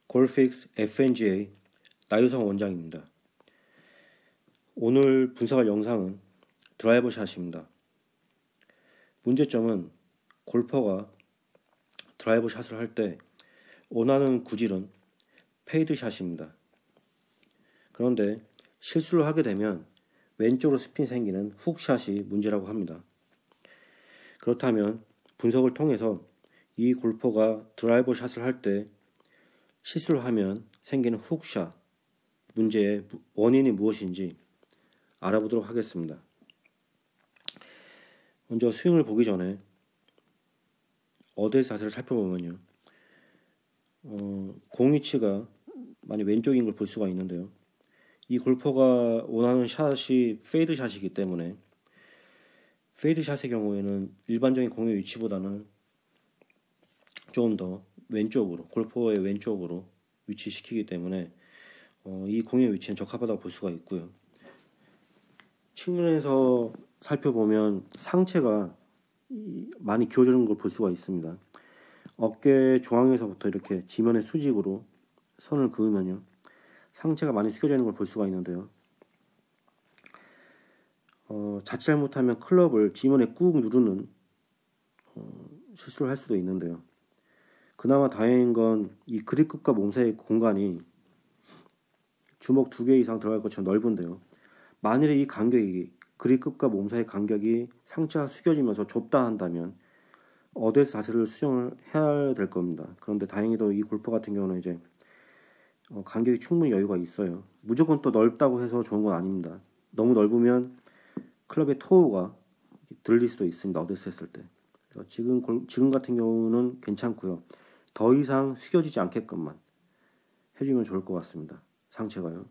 골픽스 FNGA 나유성 원장입니다. 오늘 분석할 영상은 드라이버 샷입니다. 문제점은 골퍼가 드라이버 샷을 할 때 원하는 구질은 페이드 샷입니다. 그런데 실수를 하게 되면 왼쪽으로 스핀 생기는 훅샷이 문제라고 합니다. 그렇다면 분석을 통해서 이 골퍼가 드라이버 샷을 할 때 실수를 하면 생기는 훅샷 문제의 원인이 무엇인지 알아보도록 하겠습니다. 먼저 스윙을 보기 전에 어드레스 자세를 살펴보면요, 공 위치가 많이 왼쪽인 걸 볼 수가 있는데요. 이 골퍼가 원하는 샷이 페이드 샷이기 때문에 페이드 샷의 경우에는 일반적인 공의 위치보다는 조금 더 왼쪽으로, 골퍼의 왼쪽으로 위치시키기 때문에 이 공의 위치는 적합하다고 볼 수가 있고요. 측면에서 살펴보면 상체가 많이 기울어지는 걸 볼 수가 있습니다. 어깨 중앙에서부터 이렇게 지면의 수직으로 선을 그으면요, 상체가 많이 숙여져 있는 걸 볼 수가 있는데요. 자칫 잘못하면 클럽을 지면에 꾹 누르는 실수를 할 수도 있는데요. 그나마 다행인 건 이 그립 끝과 몸 사이의 공간이 주먹 2개 이상 들어갈 것처럼 넓은데요. 만일에 이 간격이, 그립 끝과 몸 사이의 간격이 상체가 숙여지면서 좁다 한다면 어드레스 자세를 수정을 해야 될 겁니다. 그런데 다행히도 이 골퍼 같은 경우는 이제 간격이 충분히 여유가 있어요. 무조건 또 넓다고 해서 좋은 건 아닙니다. 너무 넓으면 클럽의 토우가 들릴 수도 있습니다. 어드레스 했을 때. 그래서 지금 같은 경우는 괜찮고요. 더 이상 숙여지지 않게끔만 해주면 좋을 것 같습니다. 상체가요.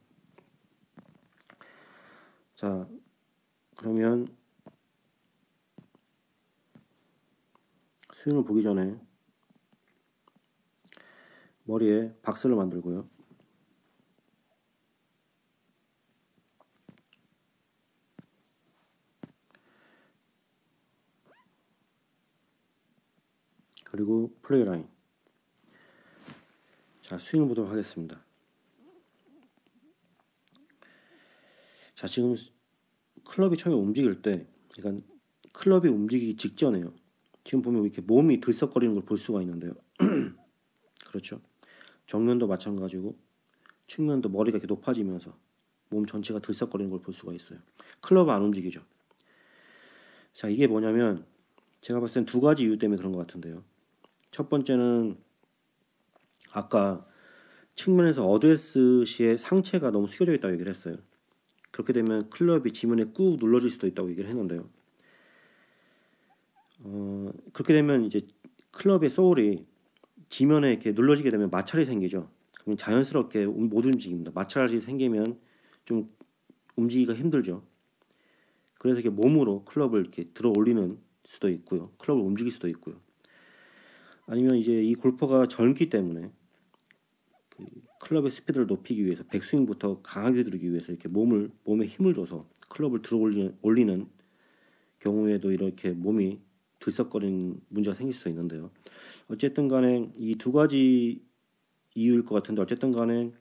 자, 그러면 스윙을 보기 전에 머리에 박스를 만들고요. 그리고 플레이 라인. 자, 스윙을 보도록 하겠습니다. 자, 지금 클럽이 처음에 움직일 때, 그러니까 클럽이 움직이기 직전에요. 지금 보면 이렇게 몸이 들썩거리는 걸 볼 수가 있는데요. 그렇죠. 정면도 마찬가지고 측면도 머리가 이렇게 높아지면서 몸 전체가 들썩거리는 걸 볼 수가 있어요. 클럽은 안 움직이죠. 자, 이게 뭐냐면 제가 봤을 땐 두 가지 이유 때문에 그런 것 같은데요. 첫 번째는 아까 측면에서 어드레스 시에 상체가 너무 숙여져 있다고 얘기를 했어요. 그렇게 되면 클럽이 지면에 꾹 눌러질 수도 있다고 얘기를 했는데요. 그렇게 되면 이제 클럽의 소울이 지면에 이렇게 눌러지게 되면 마찰이 생기죠. 그럼 자연스럽게 못 움직입니다. 마찰이 생기면 좀 움직이기가 힘들죠. 그래서 이렇게 몸으로 클럽을 이렇게 들어 올리는 수도 있고요. 클럽을 움직일 수도 있고요. 아니면 이제 이 골퍼가 젊기 때문에 그 클럽의 스피드를 높이기 위해서, 백스윙부터 강하게 들기 위해서 이렇게 몸에 힘을 줘서 클럽을 들어 올리는 경우에도 이렇게 몸이 들썩거리는 문제가 생길 수 있는데요. 어쨌든 간에 이 두 가지 이유일 것 같은데, 어쨌든 간에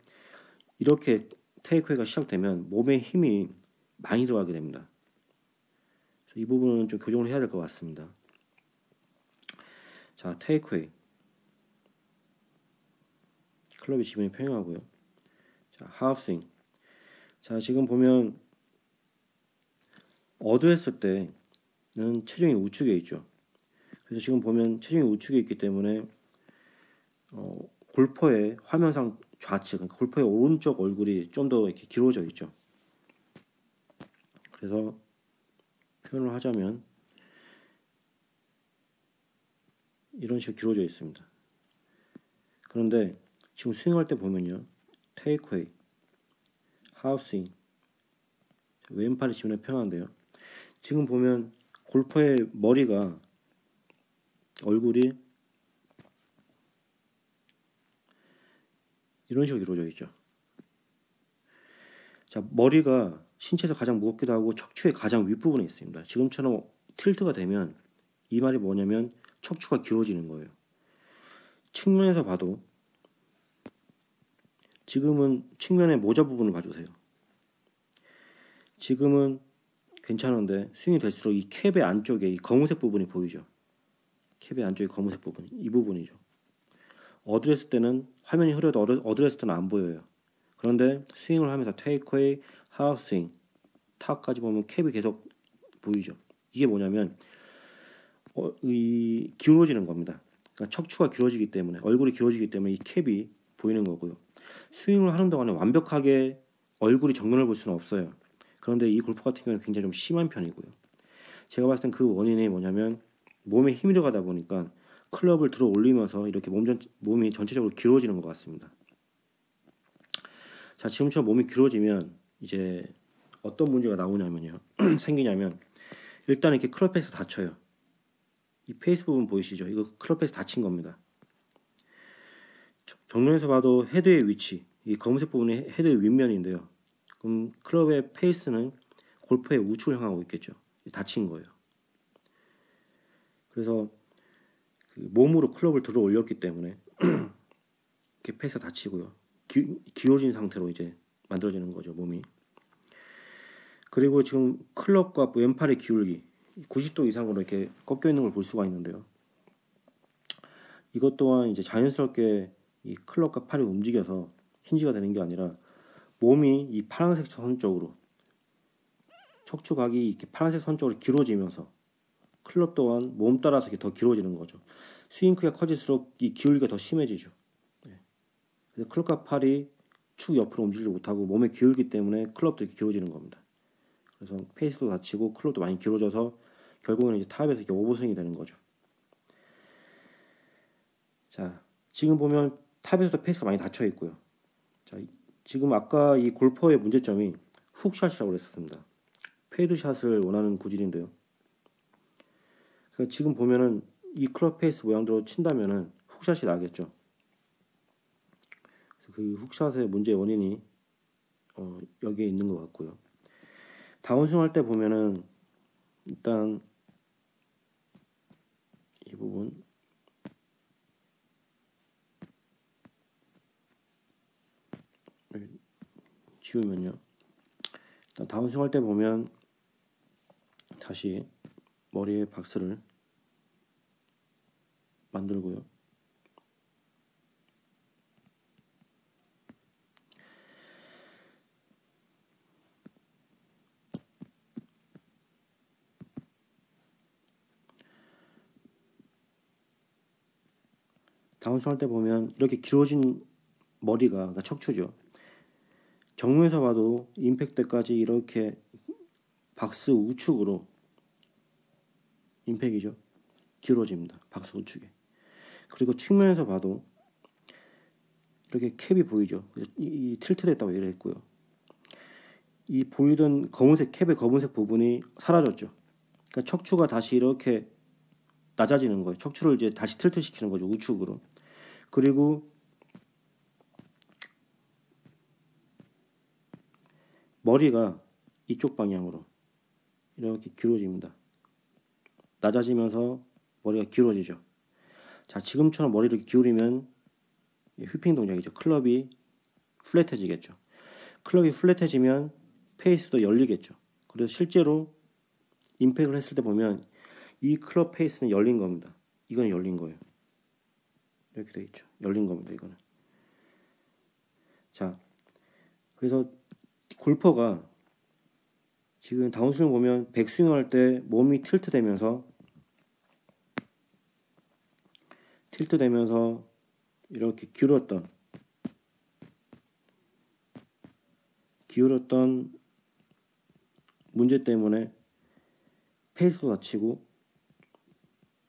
이렇게 테이크웨이가 시작되면 몸에 힘이 많이 들어가게 됩니다. 그래서 이 부분은 좀 교정을 해야 될 것 같습니다. 자, 테이크웨이. 클럽의 지면이 평행하고요. 자, 하프스윙. 자, 지금 보면 어드했을 때는 체중이 우측에 있죠. 그래서 지금 보면 체중이 우측에 있기 때문에 골퍼의 화면상 좌측, 그러니까 골퍼의 오른쪽 얼굴이 좀 더 이렇게 길어져 있죠. 그래서 표현을 하자면 이런 식으로 길어져 있습니다. 그런데 지금 스윙할 때 보면요, 테이크웨이, 하우스윙, 왼팔이 지면에 평한데요. 지금 보면 골퍼의 머리가, 얼굴이 이런 식으로 이루어져 있죠. 자, 머리가 신체에서 가장 무겁기도 하고 척추의 가장 윗부분에 있습니다. 지금처럼 틸트가 되면 이 말이 뭐냐면 척추가 길어지는 거예요. 측면에서 봐도 지금은 측면의 모자 부분을 봐주세요. 지금은 괜찮은데 스윙이 될수록 이 캡의 안쪽에 이 검은색 부분이 보이죠. 캡의 안쪽에 검은색 부분, 이 부분이죠. 어드레스 때는 화면이 흐려도 어드레스 때는 안 보여요. 그런데 스윙을 하면서 테이크웨이, 하우스윙, 타까지 보면 캡이 계속 보이죠. 이게 뭐냐면 이 기울어지는 겁니다. 그러니까 척추가 길어지기 때문에, 얼굴이 길어지기 때문에 이 캡이 보이는 거고요. 스윙을 하는 동안에 완벽하게 얼굴이 정면을 볼 수는 없어요. 그런데 이 골프 같은 경우는 굉장히 좀 심한 편이고요. 제가 봤을 땐 그 원인이 뭐냐면 몸에 힘이 들어가다 보니까 클럽을 들어 올리면서 이렇게 몸이 전체적으로 길어지는 것 같습니다. 자, 지금처럼 몸이 길어지면 이제 어떤 문제가 나오냐면요. 생기냐면 일단 이렇게 클럽 페이스 닫혀요. 이 페이스 부분 보이시죠? 이거 클럽 페이스 닫힌 겁니다. 정면에서 봐도 헤드의 위치, 이 검은색 부분이 헤드의 윗면인데요. 그럼 클럽의 페이스는 골프의 우측을 향하고 있겠죠. 닫힌 거예요. 그래서 그 몸으로 클럽을 들어 올렸기 때문에 이렇게 페이스가 닫히고요. 기울어진 상태로 이제 만들어지는 거죠, 몸이. 그리고 지금 클럽과 왼팔의 기울기 90도 이상으로 이렇게 꺾여 있는 걸 볼 수가 있는데요. 이것 또한 이제 자연스럽게 이 클럽과 팔이 움직여서 힌지가 되는 게 아니라 몸이 이 파란색 선 쪽으로 척추각이 이렇게 파란색 선 쪽으로 길어지면서 클럽 또한 몸 따라서 이렇게 더 길어지는 거죠. 스윙 크기가 커질수록 이 기울기가 더 심해지죠. 그래서 클럽과 팔이 축 옆으로 움직이지 못하고 몸의 기울기 때문에 클럽도 이렇게 길어지는 겁니다. 그래서 페이스도 닫히고 클럽도 많이 길어져서 결국에는 이제 탑에서 이렇게 오버스윙이 되는 거죠. 자, 지금 보면 탑에서도 페이스가 많이 닫혀 있고요. 자, 지금 아까 이 골퍼의 문제점이 훅샷이라고 그랬었습니다. 페이드샷을 원하는 구질인데요. 그래서 지금 보면은 이 클럽 페이스 모양대로 친다면은 훅샷이 나겠죠. 그래서 그 훅샷의 문제의 원인이 여기에 있는 것 같고요. 다운스윙 할 때 보면은 일단 이 부분 지우면요. 일단 다운스윙 할 때 보면 다시 머리에 박스를 만들고요. 다운스윙 할 때 보면 이렇게 길어진 머리가 그러니까 척추죠. 정면에서 봐도 임팩트 때까지 이렇게 박스 우측으로 임팩이죠. 길어집니다. 박스 우측에. 그리고 측면에서 봐도 이렇게 캡이 보이죠. 이 틸트 됐다고 얘기를 했고요. 이 보이던 검은색 캡의 검은색 부분이 사라졌죠. 그러니까 척추가 다시 이렇게 낮아지는 거예요. 척추를 이제 다시 틸트 시키는 거죠. 우측으로. 그리고 머리가 이쪽 방향으로 이렇게 길어집니다. 낮아지면서 머리가 길어지죠. 자, 지금처럼 머리를 기울이면 휘핑 동작이죠. 클럽이 플랫해지겠죠. 클럽이 플랫해지면 페이스도 열리겠죠. 그래서 실제로 임팩을 했을 때 보면 이 클럽 페이스는 열린 겁니다. 이건 열린 거예요. 이렇게 되어 있죠. 열린 겁니다. 이거는. 자, 그래서 골퍼가 지금 다운스윙 보면 백스윙 할 때 몸이 틸트 되면서 이렇게 기울었던 문제 때문에 페이스도 다치고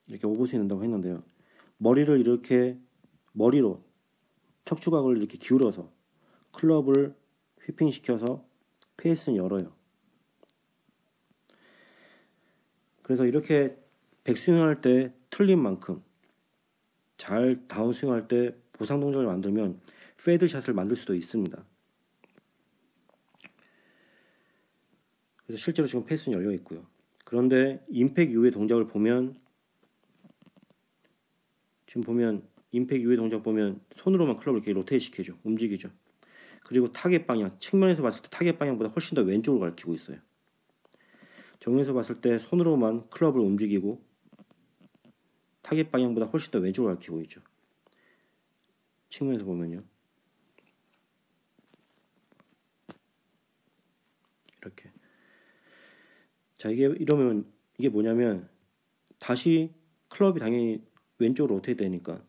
이렇게 오버스윙 된다고 했는데요. 머리로 척추각을 이렇게 기울여서 클럽을 휘핑시켜서 페이스는 열어요. 그래서 이렇게 백스윙 할 때 틀린 만큼 잘 다운스윙 할 때 보상 동작을 만들면 페이드샷을 만들 수도 있습니다. 그래서 실제로 지금 페이스는 열려 있고요. 그런데 임팩 이후의 동작을 보면 임팩 이후의 동작 보면 손으로만 클럽을 이렇게 로테이트 시키죠. 움직이죠. 그리고 타겟 방향, 측면에서 봤을 때 타겟 방향보다 훨씬 더 왼쪽을 가리키고 있어요. 정면에서 봤을 때 손으로만 클럽을 움직이고 타겟 방향보다 훨씬 더 왼쪽을 가리키고 있죠. 측면에서 보면요. 이렇게. 자, 이러면 이게 뭐냐면 다시 클럽이 당연히 왼쪽으로 로테이트 되니까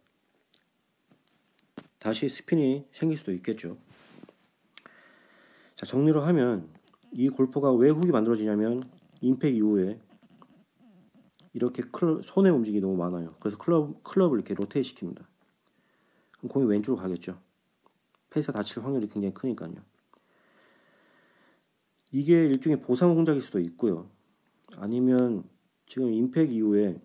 다시 스핀이 생길 수도 있겠죠. 자, 정리를 하면 이 골프가 왜 훅이 만들어지냐면 임팩 이후에 이렇게 손의 움직임이 너무 많아요. 그래서 클럽을 이렇게 로테이트 시킵니다. 그럼 공이 왼쪽으로 가겠죠. 페이스가 다칠 확률이 굉장히 크니까요. 이게 일종의 보상 공작일 수도 있고요. 아니면 지금 임팩 이후에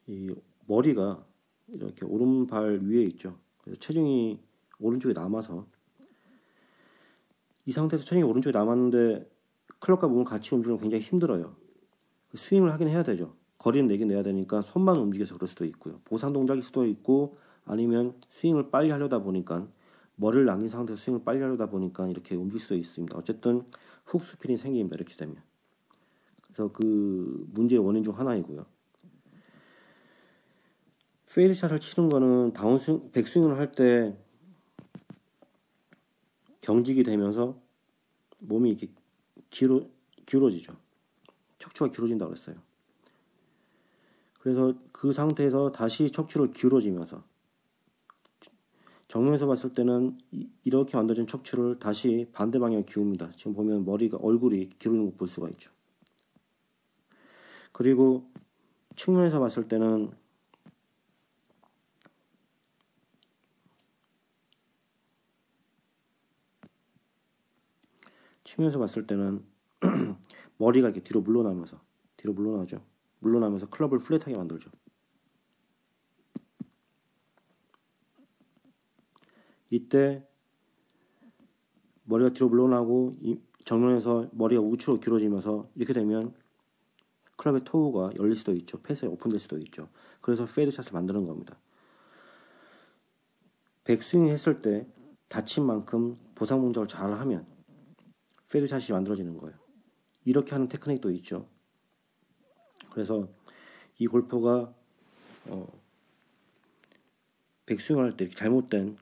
이 머리가 이렇게 오른발 위에 있죠. 그래서 체중이 오른쪽에 남아서 이 상태에서 체중이 오른쪽에 남았는데 클럽과 몸을 같이 움직이면 굉장히 힘들어요. 스윙을 하긴 해야 되죠. 거리는 내긴 내야 되니까 손만 움직여서 그럴 수도 있고요. 보상 동작일 수도 있고 아니면 스윙을 빨리 하려다 보니까 머리를 남긴 상태에서 스윙을 빨리 하려다 보니까 이렇게 움직일 수도 있습니다. 어쨌든 훅 스핀이 생깁니다. 이렇게 되면. 그래서 그 문제의 원인 중 하나이고요. 페이드샷을 치는 거는 다운스윙, 백스윙을 할 때 경직이 되면서 몸이 이렇게 기울어지죠. 척추가 기울어진다고 그랬어요. 그래서 그 상태에서 다시 척추를 기울어지면서 정면에서 봤을 때는 이렇게 만들어진 척추를 다시 반대 방향에 기웁니다. 지금 보면 얼굴이 기울는 거 볼 수가 있죠. 그리고 측면에서 봤을 때는 머리가 이렇게 뒤로 물러나면서 클럽을 플랫하게 만들죠. 이때 머리가 뒤로 물러나고 정면에서 머리가 우측으로 길어지면서 이렇게 되면 클럽의 토우가 열릴 수도 있죠. 페이스가 오픈될 수도 있죠. 그래서 페이드샷을 만드는 겁니다. 백스윙 했을 때 다친 만큼 보상 동작을 잘 하면 페이드샷이 만들어지는 거예요. 이렇게 하는 테크닉도 있죠. 그래서 이 골퍼가 백스윙할 때 잘못된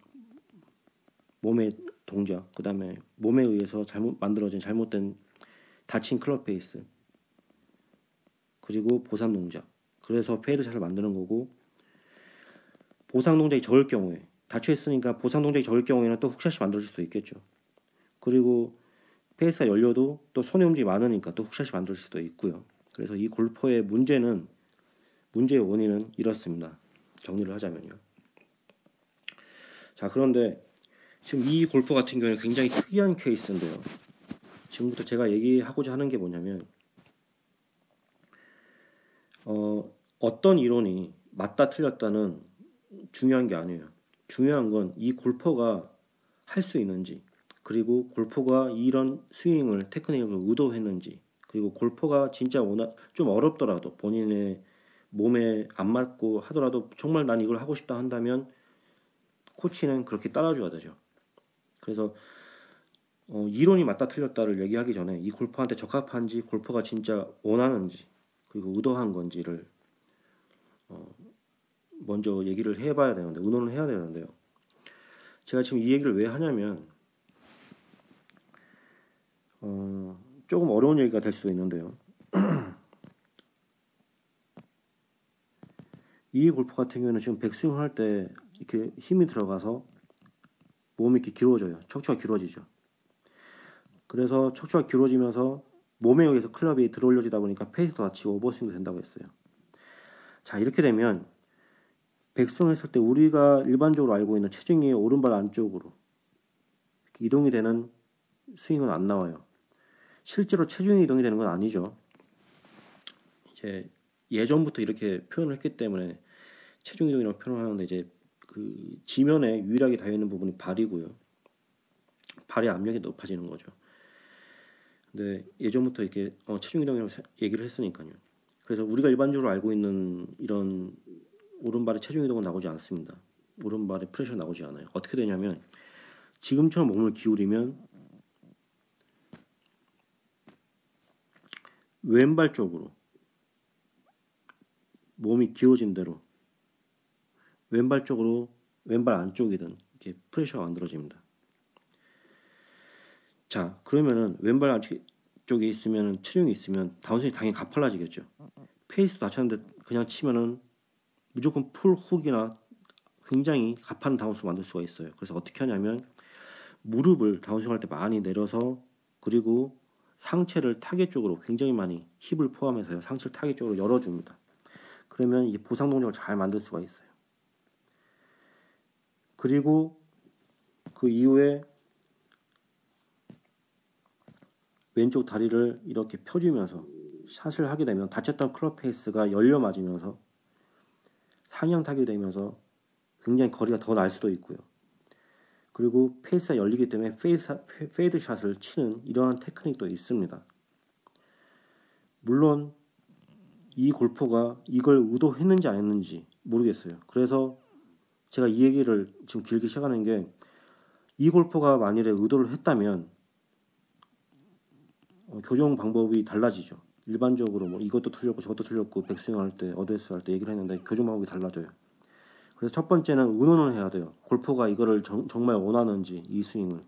몸의 동작, 그 다음에 몸에 의해서 만들어진 잘못된 다친 클럽 페이스, 그리고 보상 동작, 그래서 페이드샷을 만드는 거고, 보상 동작이 적을 경우에 다쳐있으니까 보상 동작이 적을 경우에는 또 훅샷이 만들어질 수도 있겠죠. 그리고 페이스가 열려도 또 손의 움직임이 많으니까 또 훅샷이 만들 수도 있고요. 그래서 이 골퍼의 문제의 원인은 이렇습니다. 정리를 하자면요. 자, 그런데 지금 이 골퍼 같은 경우는 굉장히 특이한 케이스인데요. 지금부터 제가 얘기하고자 하는 게 뭐냐면 어떤 이론이 맞다 틀렸다는 중요한 게 아니에요. 중요한 건 이 골퍼가 할 수 있는지, 그리고 골퍼가 이런 스윙을 테크닉을 의도했는지, 그리고 골퍼가 진짜 좀 어렵더라도 본인의 몸에 안 맞고 하더라도 정말 난 이걸 하고 싶다 한다면 코치는 그렇게 따라줘야 되죠. 그래서 이론이 맞다 틀렸다를 얘기하기 전에 이 골퍼한테 적합한지, 골퍼가 진짜 원하는지, 그리고 의도한 건지를 먼저 얘기를 해봐야 되는데, 의논을 해야 되는데요. 제가 지금 이 얘기를 왜 하냐면 조금 어려운 얘기가 될 수도 있는데요. 이 골프 같은 경우는 지금 백스윙 할 때 이렇게 힘이 들어가서 몸이 이렇게 길어져요. 척추가 길어지죠. 그래서 척추가 길어지면서 몸에 의해서 클럽이 들어올려지다 보니까 페이스도 다치고 오버스윙도 된다고 했어요. 자, 이렇게 되면 백스윙 했을 때 우리가 일반적으로 알고 있는 체중이 오른발 안쪽으로 이동이 되는 스윙은 안 나와요. 실제로 체중이 이동이 되는 건 아니죠. 이제 예전부터 이렇게 표현을 했기 때문에 체중 이동이라고 표현을 하는데, 이제 그 지면에 유일하게 닿여 있는 부분이 발이고요. 발의 압력이 높아지는 거죠. 근데 예전부터 이렇게 체중 이동이라고 얘기를 했으니까요. 그래서 우리가 일반적으로 알고 있는 이런 오른발의 체중 이동은 나오지 않습니다. 오른발의 프레셔 나오지 않아요. 어떻게 되냐면 지금처럼 몸을 기울이면 왼발 쪽으로 몸이 기울어진 대로 왼발 쪽으로 왼발 안쪽이든 이렇게 프레셔가 만들어집니다. 자, 그러면은 왼발 안쪽에 있으면 체중이 있으면 다운스윙이 당연히 가팔라지겠죠. 페이스도 낮췄는데 그냥 치면은 무조건 풀 훅이나 굉장히 가파른 다운스윙 만들 수가 있어요. 그래서 어떻게 하냐면 무릎을 다운스윙 할 때 많이 내려서 그리고 상체를 타겟 쪽으로 굉장히 많이 힙을 포함해서요. 상체를 타겟 쪽으로 열어줍니다. 그러면 이 보상 동작을 잘 만들 수가 있어요. 그리고 그 이후에 왼쪽 다리를 이렇게 펴주면서 샷을 하게 되면 다쳤던 클럽 페이스가 열려 맞으면서 상향 타게 되면서 굉장히 거리가 더 날 수도 있고요. 그리고 페이스가 열리기 때문에 페이드 샷을 치는 이러한 테크닉도 있습니다. 물론 이 골퍼가 이걸 의도했는지 안 했는지 모르겠어요. 그래서 제가 이 얘기를 지금 길게 시작하는 게 이 골퍼가 만일에 의도를 했다면 교정 방법이 달라지죠. 일반적으로 뭐 이것도 틀렸고 저것도 틀렸고 백스윙 할 때 어드레스 할 때 얘기를 했는데 교정 방법이 달라져요. 그래서 첫 번째는 의논을 해야 돼요. 골퍼가 이거를 정말 원하는지 이 스윙을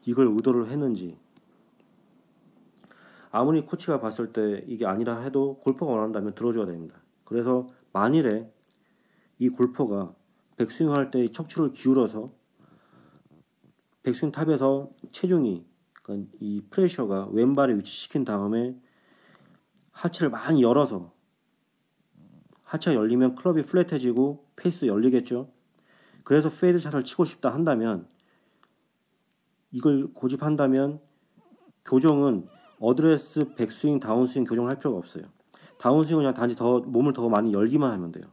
이걸 의도를 했는지 아무리 코치가 봤을 때 이게 아니라 해도 골퍼가 원한다면 들어줘야 됩니다. 그래서 만일에 이 골퍼가 백스윙 할 때 척추를 기울여서 백스윙 탑에서 체중이 그러니까 이 프레셔가 왼발에 위치시킨 다음에 하체를 많이 열어서 하체가 열리면 클럽이 플랫해지고 페이스도 열리겠죠. 그래서 페이드 샷을 치고 싶다 한다면 이걸 고집한다면 교정은 어드레스, 백스윙, 다운스윙 교정을 할 필요가 없어요. 다운스윙은 그냥 단지 더 몸을 더 많이 열기만 하면 돼요.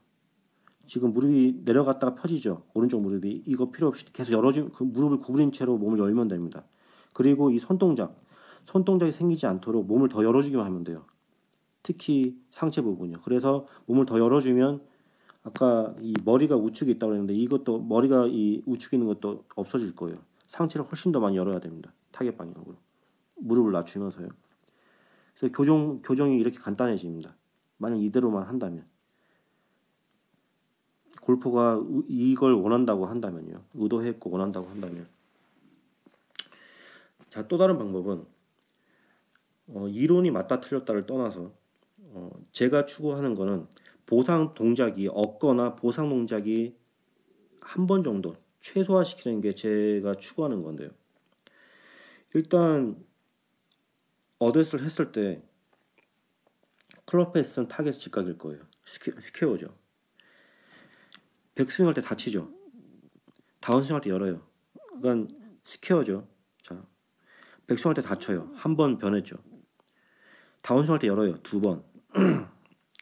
지금 무릎이 내려갔다가 펴지죠. 오른쪽 무릎이. 이거 필요 없이 계속 열어주면 그 무릎을 구부린 채로 몸을 열면 됩니다. 그리고 이 손동작이 생기지 않도록 몸을 더 열어주기만 하면 돼요. 특히 상체 부분이요. 그래서 몸을 더 열어주면 아까 이 머리가 우측에 있다고 했는데 이것도 머리가 이 우측에 있는 것도 없어질 거예요. 상체를 훨씬 더 많이 열어야 됩니다. 타겟 방향으로. 무릎을 낮추면서요. 그래서 교정이 이렇게 간단해집니다. 만약 이대로만 한다면. 골퍼가 이걸 원한다고 한다면요. 의도했고 원한다고 한다면. 자, 또 다른 방법은 이론이 맞다 틀렸다를 떠나서 제가 추구하는 거는 보상 동작이 없거나 보상 동작이 한 번 정도 최소화시키는 게 제가 추구하는 건데요. 일단 어드레스를 했을 때 클럽 페이스는 타겟 직각일 거예요. 스퀘어죠. 백스윙 할 때 다치죠. 다운스윙 할 때 열어요. 그러니까 스퀘어죠. 자, 백스윙 할 때 다쳐요. 한 번 변했죠. 다운스윙 할 때 열어요. 2번.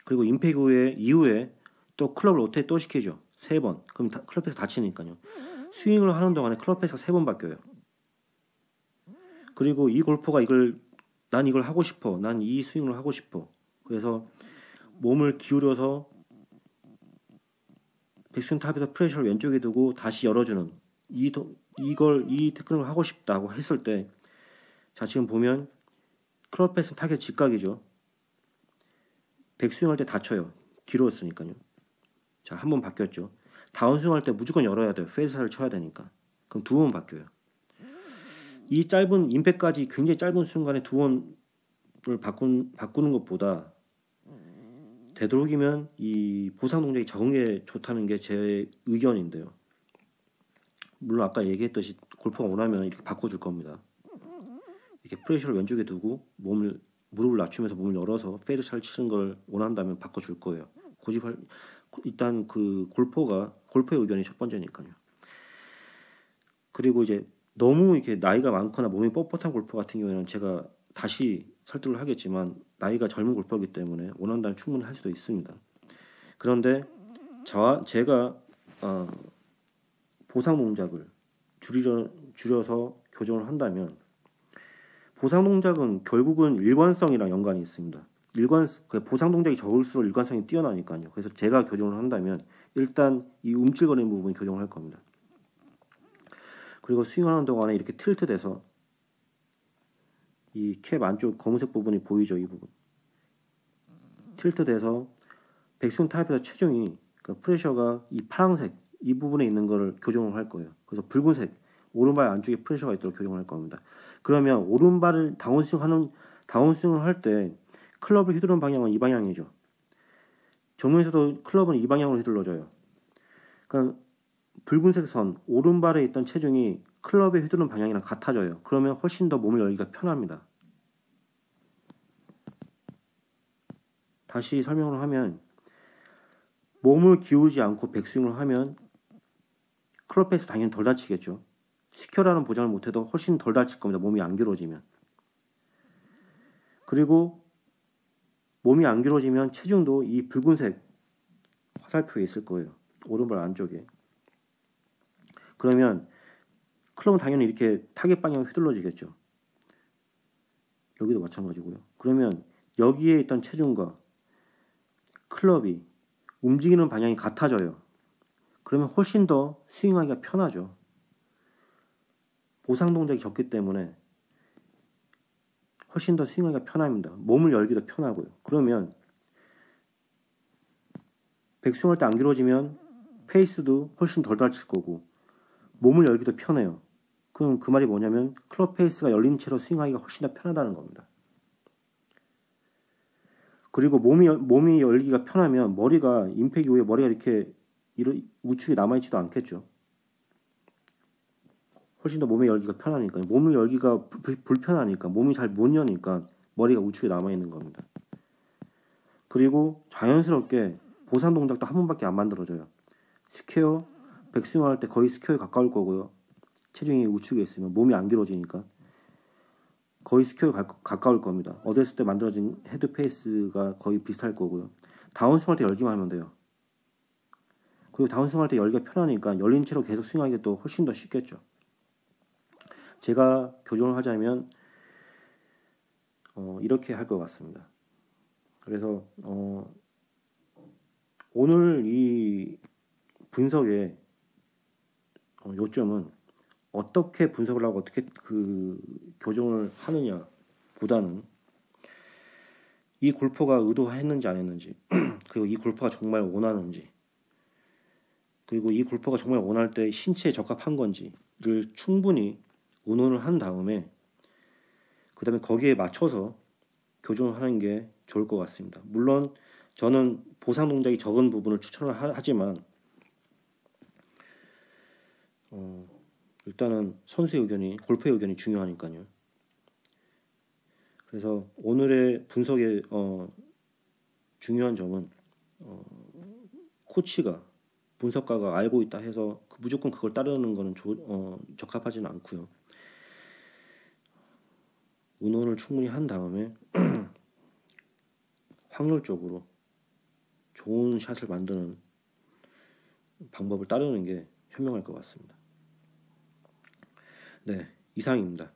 그리고 임팩트 이후에 또 클럽 로테이트 또 시키죠. 3번. 그럼 클럽 페이스 다치니까요. 스윙을 하는 동안에 클럽 페이스가 3번 바뀌어요. 그리고 이 골퍼가 난 이걸 하고 싶어. 난 이 스윙을 하고 싶어. 그래서 몸을 기울여서 백스윙 탑에서 프레셔를 왼쪽에 두고 다시 열어주는 이 테크닉을 하고 싶다고 했을 때, 자, 지금 보면 클럽 페이스 타겟 직각이죠. 백스윙 할 때 다쳐요. 길었으니까요. 자, 한 번 바뀌었죠. 다운스윙 할 때 무조건 열어야 돼요. 페이스를 쳐야 되니까. 그럼 2번 바뀌어요. 이 짧은 임팩까지 굉장히 짧은 순간에 2번을 바꾸는 것보다 되도록이면 이 보상 동작이 적은 게 좋다는 게 제 의견인데요. 물론 아까 얘기했듯이 골퍼가 원하면 이렇게 바꿔줄 겁니다. 이렇게 프레셔를 왼쪽에 두고 무릎을 낮추면서 몸을 열어서 페이드 샷을 치는 걸 원한다면 바꿔줄 거예요. 일단 그 골퍼의 의견이 첫 번째니까요. 그리고 이제 너무 이렇게 나이가 많거나 몸이 뻣뻣한 골퍼 같은 경우에는 제가 다시 설득을 하겠지만 나이가 젊은 골퍼이기 때문에 원한다면 충분히 할 수도 있습니다. 그런데 제가 보상 동작을 줄여서 교정을 한다면 보상 동작은 결국은 일관성이랑 연관이 있습니다. 보상 동작이 적을수록 일관성이 뛰어나니까요. 그래서 제가 교정을 한다면 일단 이 움찔거리는 부분 교정을 할 겁니다. 그리고 스윙하는 동안에 이렇게 틸트돼서 이 캡 안쪽 검은색 부분이 보이죠? 이 부분 틸트돼서 백스윙 타입에서 체중이 그러니까 프레셔가 이 파란색 이 부분에 있는 거를 교정을 할 거예요. 그래서 붉은색 오른발 안쪽에 프레셔가 있도록 교정을 할 겁니다. 그러면 오른발을 다운스윙을 할 때 클럽을 휘두르는 방향은 이 방향이죠. 정면에서도 클럽은 이 방향으로 휘둘러져요. 그러니까 붉은색 선 오른발에 있던 체중이 클럽에 휘두르는 방향이랑 같아져요. 그러면 훨씬 더 몸을 열기가 편합니다. 다시 설명을 하면 몸을 기울이지 않고 백스윙을 하면 클럽 페이스 당연히 덜 다치겠죠. 시켜라는 보장을 못해도 훨씬 덜 다칠 겁니다. 몸이 안 길어지면. 그리고 몸이 안 길어지면 체중도 이 붉은색 화살표에 있을 거예요. 오른발 안쪽에. 그러면 클럽은 당연히 이렇게 타겟 방향 휘둘러지겠죠. 여기도 마찬가지고요. 그러면 여기에 있던 체중과 클럽이 움직이는 방향이 같아져요. 그러면 훨씬 더 스윙하기가 편하죠. 보상 동작이 적기 때문에 훨씬 더 스윙하기가 편합니다. 몸을 열기도 편하고요. 그러면 백스윙할 때 안 길어지면 페이스도 훨씬 덜 다칠 거고 몸을 열기도 편해요. 그럼 그 말이 뭐냐면 클럽 페이스가 열린 채로 스윙하기가 훨씬 더 편하다는 겁니다. 그리고 몸이 열기가 편하면 머리가 임팩 이후에 머리가 이렇게 우측에 남아있지도 않겠죠. 훨씬 더 몸의 열기가 편하니까 몸의 열기가 불편하니까 몸이 잘 못 여니까 머리가 우측에 남아있는 겁니다. 그리고 자연스럽게 보상 동작도 한 번밖에 안 만들어져요. 스퀘어, 백스윙 할 때 거의 스퀘어에 가까울 거고요. 체중이 우측에 있으면 몸이 안 길어지니까 거의 스퀘어에 가까울 겁니다. 어렸을 때 만들어진 헤드 페이스가 거의 비슷할 거고요. 다운스윙 할 때 열기만 하면 돼요. 그리고 다운스윙 할 때 열기가 편하니까 열린 채로 계속 스윙하기가 또 훨씬 더 쉽겠죠. 제가 교정을 하자면 이렇게 할 것 같습니다. 그래서 오늘 이 분석의 요점은 어떻게 분석을 하고 어떻게 그 교정을 하느냐 보다는 이 골퍼가 의도했는지 안 했는지 그리고 이 골퍼가 정말 원하는지 그리고 이 골퍼가 정말 원할 때 신체에 적합한 건지를 충분히 의논을 한 다음에 그 다음에 거기에 맞춰서 교정을 하는 게 좋을 것 같습니다. 물론 저는 보상 동작이 적은 부분을 추천을 하지만 일단은 선수의 의견이 골프의 의견이 중요하니까요. 그래서 오늘의 분석의 중요한 점은 코치가 분석가가 알고 있다 해서 무조건 그걸 따르는 거는 적합하지는 않고요. 의논을 충분히 한 다음에 확률적으로 좋은 샷을 만드는 방법을 따르는 게 현명할 것 같습니다. 네, 이상입니다.